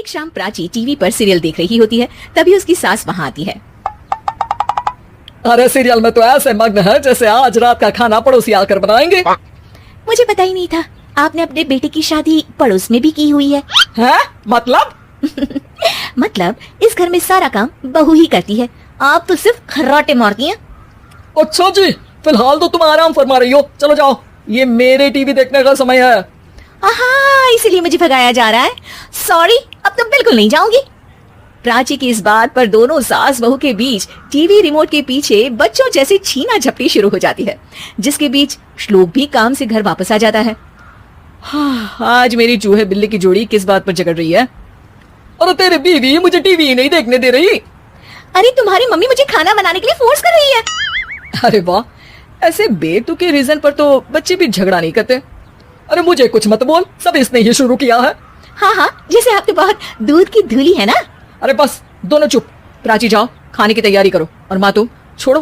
शाम प्राची टीवी पर सीरियल देख रही होती है, तभी उसकी सास वहाँ आती है। अरे सीरियल में तो ऐसे मग्न है जैसे आज रात का खाना पड़ोसी आकर बनाएंगे। मुझे पता ही नहीं था आपने अपने बेटे की शादी पड़ोस में भी की हुई है। हैं? मतलब? मतलब इस घर में सारा काम बहू ही करती है, आप तो सिर्फ खर्राटे मारती हैं। अच्छा जी, फिलहाल तो तुम आराम फरमा रही हो, चलो जाओ, ये मेरे टीवी देखने का समय है। हाँ, इसीलिए मुझे भगाया जा रहा है। सॉरी, अब तो बिल्कुल नहीं जाऊंगी। प्राची की इस बात पर दोनों सास बहू के बीच टीवी रिमोट के पीछे बच्चों जैसे छीना झपटी शुरू हो जाती है, जिसके बीच श्लोक भी काम से घर वापस आ जाता है। हाँ, आज मेरी चूहे बिल्ली की जोड़ी किस बात पर झगड़ रही है? अरे तेरी बीवी मुझे टीवी नहीं देखने दे रही। अरे तुम्हारी मम्मी मुझे खाना बनाने के लिए फोर्स कर रही है। अरे वाह, ऐसे बेतुके रीजन पर तो बच्चे भी झगड़ा नहीं करते। अरे मुझे कुछ मत बोल, सब इसने ही शुरू किया है। हाँ, जैसे आप तो बहुत दूध की धूली है ना। अरे बस दोनों चुप। प्राची जाओ, खाने की तैयारी करो। और माँ तुम छोड़ो,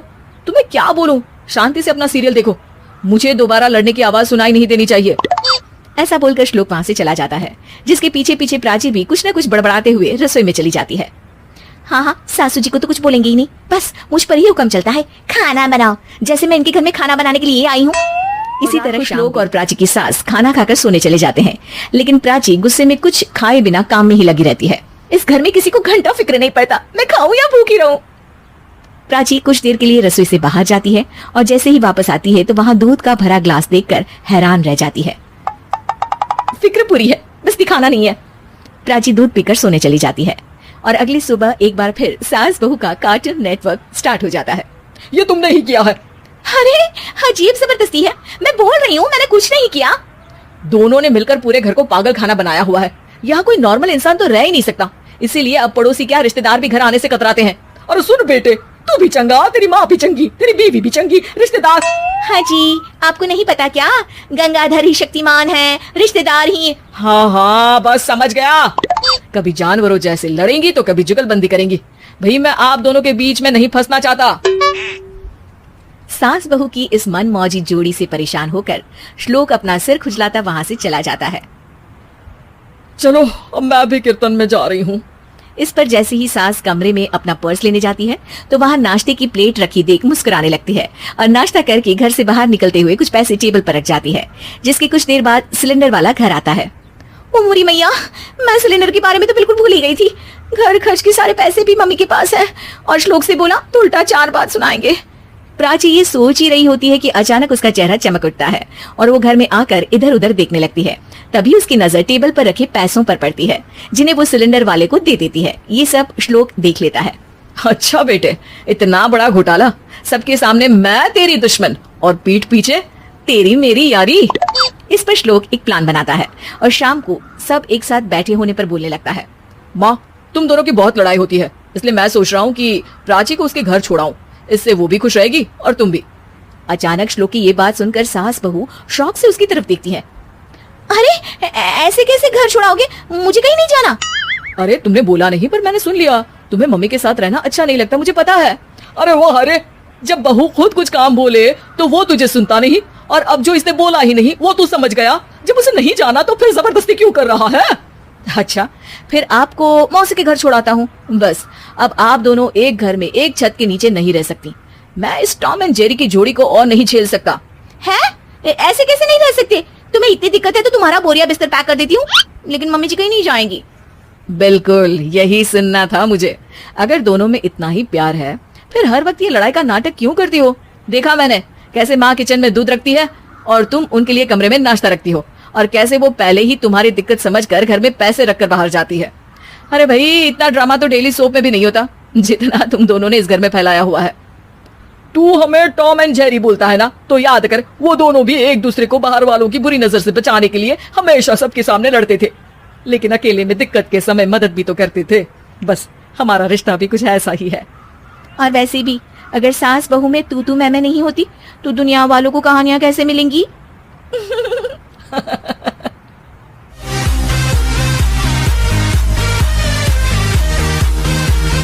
तुम्हें क्या बोलूं, शांति से अपना सीरियल देखो, मुझे दोबारा लड़ने की आवाज सुनाई नहीं देनी चाहिए। ऐसा बोलकर श्लोक वहां से चला जाता है, जिसके पीछे पीछे प्राची भी कुछ न कुछ बड़बड़ाते हुए रसोई में चली जाती है। हाँ, सासू जी को तो कुछ बोलेंगे ही नहीं, बस मुझ पर ही हुक्म चलता है, खाना बनाओ, जैसे मैं इनके घर में खाना बनाने के लिए आई हूँ। इसी तरह श्लोक और प्राची की सास खाना खाकर सोने चले जाते हैं, लेकिन प्राची गुस्से में कुछ खाए बिना काम में ही लगी रहती है। इस घर में किसी को घंटा फिक्र नहीं पड़ता, मैं खाऊं या भूखी रहूं। प्राची कुछ देर के लिए रसोई से बाहर जाती है और जैसे ही वापस आती है तो वहाँ दूध का भरा ग्लास देखकर हैरान रह जाती है। फिक्र पूरी है, बस दिखाना नहीं है। प्राची दूध पीकर सोने चली जाती है और अगली सुबह एक बार फिर सास बहू का कार्टून नेटवर्क स्टार्ट हो जाता है। ये तुमने ही किया है। अरे अजीब जबरदस्ती है, मैं बोल रही हूँ मैंने कुछ नहीं किया। दोनों ने मिलकर पूरे घर को पागल खाना बनाया हुआ है। यहाँ कोई नॉर्मल इंसान तो रह ही नहीं सकता, इसीलिए अब पड़ोसी क्या रिश्तेदार भी घर आने से कतराते हैं। और सुन बेटे, तू भी चंगा, तेरी माँ भी चंगी, तेरी बीवी भी चंगी, रिश्तेदार। हाँ जी, आपको नहीं पता क्या, गंगाधर ही शक्तिमान है, रिश्तेदार ही। हाँ, बस समझ गया। कभी जानवरों जैसे लड़ेंगी तो कभी जुगलबंदी करेंगी। भाई मैं आप दोनों के बीच में नहीं फंसना चाहता। सास बहू की इस मन मौजी जोड़ी से परेशान होकर श्लोक अपना सिर खुजलाता वहां से चला जाता है। चलो अब मैं भी कीर्तन में जा रही हूँ। इस पर जैसे ही सास कमरे में अपना पर्स लेने जाती है तो वहाँ नाश्ते की प्लेट रखी देख मुस्कुराने लगती है और नाश्ता करके घर से बाहर निकलते हुए कुछ पैसे टेबल पर रख जाती है, जिसके कुछ देर बाद सिलेंडर वाला घर आता है। ओ मोरी मैया, मैं सिलेंडर के बारे में तो बिल्कुल भूल ही गई थी। घर खर्च के सारे पैसे भी मम्मी के पास है और श्लोक से बोला तो उल्टा 4 बात सुनाएंगे। प्राची ये सोच ही रही होती है कि अचानक उसका चेहरा चमक उठता है और वो घर में आकर इधर उधर देखने लगती है। तभी उसकी नजर टेबल पर रखे पैसों पर पड़ती है, जिन्हें वो सिलेंडर वाले को दे देती है। ये सब श्लोक देख लेता है। अच्छा बेटे, इतना बड़ा घोटाला, सबके सामने मैं तेरी दुश्मन और पीठ पीछे तेरी मेरी यारी। इस पर श्लोक एक प्लान बनाता है और शाम को सब एक साथ बैठे होने पर बोलने लगता है। माँ, तुम दोनों की बहुत लड़ाई होती है, इसलिए मैं सोच रहा हूँ कि प्राची को उसके घर छोड़ाऊं, इससे वो भी खुश रहेगी और तुम भी। अचानक श्लोक की ये बात सुनकर सास बहू शौक से उसकी तरफ देखती है। अरे ऐसे कैसे घर छोड़ाओगे, मुझे कहीं नहीं जाना। अरे तुमने बोला नहीं पर मैंने सुन लिया, तुम्हें मम्मी के साथ रहना अच्छा नहीं लगता, मुझे पता है। अरे वो अरे, जब बहू खुद कुछ काम बोले तो वो तुझे सुनता नहीं, और अब जो इसने बोला ही नहीं वो तू समझ गया। जब उसे नहीं जाना तो फिर जबरदस्ती क्यों कर रहा है? अच्छा, फिर आपको मौसी के घर छोड़ाता हूँ। बस अब आप दोनों एक घर में एक छत के नीचे नहीं रह सकती। मैं इस टॉम एंड जेरी की जोड़ी को और नहीं झेल सकता। है? ऐसे कैसे नहीं रह सकते? तुम्हें इतनी दिक्कत है तो तुम्हारा बोरिया बिस्तर पैक कर देती हूँ, लेकिन मम्मी जी कहीं नहीं जाएंगी। बिल्कुल यही सुनना था मुझे। अगर दोनों में इतना ही प्यार है फिर हर वक्त ये लड़ाई का नाटक क्यों करती हो? देखा मैंने कैसे माँ किचन में दूध रखती है और तुम उनके लिए कमरे में नाश्ता रखती हो, और कैसे वो पहले ही तुम्हारी दिक्कत समझकर घर में पैसे रखकर बाहर जाती है। अरे भाई, इतना ड्रामा तो डेली सोप में भी नहीं होता जितना तुम दोनों ने इस घर में फैलाया हुआ है। तू हमें टॉम एंड जेरी बोलता है ना, तो याद कर वो दोनों भी एक दूसरे को बाहर वालों की बुरी नजर से बचाने के लिए हमेशा सबके सामने लड़ते थे, लेकिन अकेले में दिक्कत के समय मदद भी तो करते थे। बस हमारा रिश्ता भी कुछ ऐसा ही है। और वैसे भी अगर सास बहू में तू मैं नहीं होती तो दुनिया वालों को कहानियां कैसे मिलेंगी?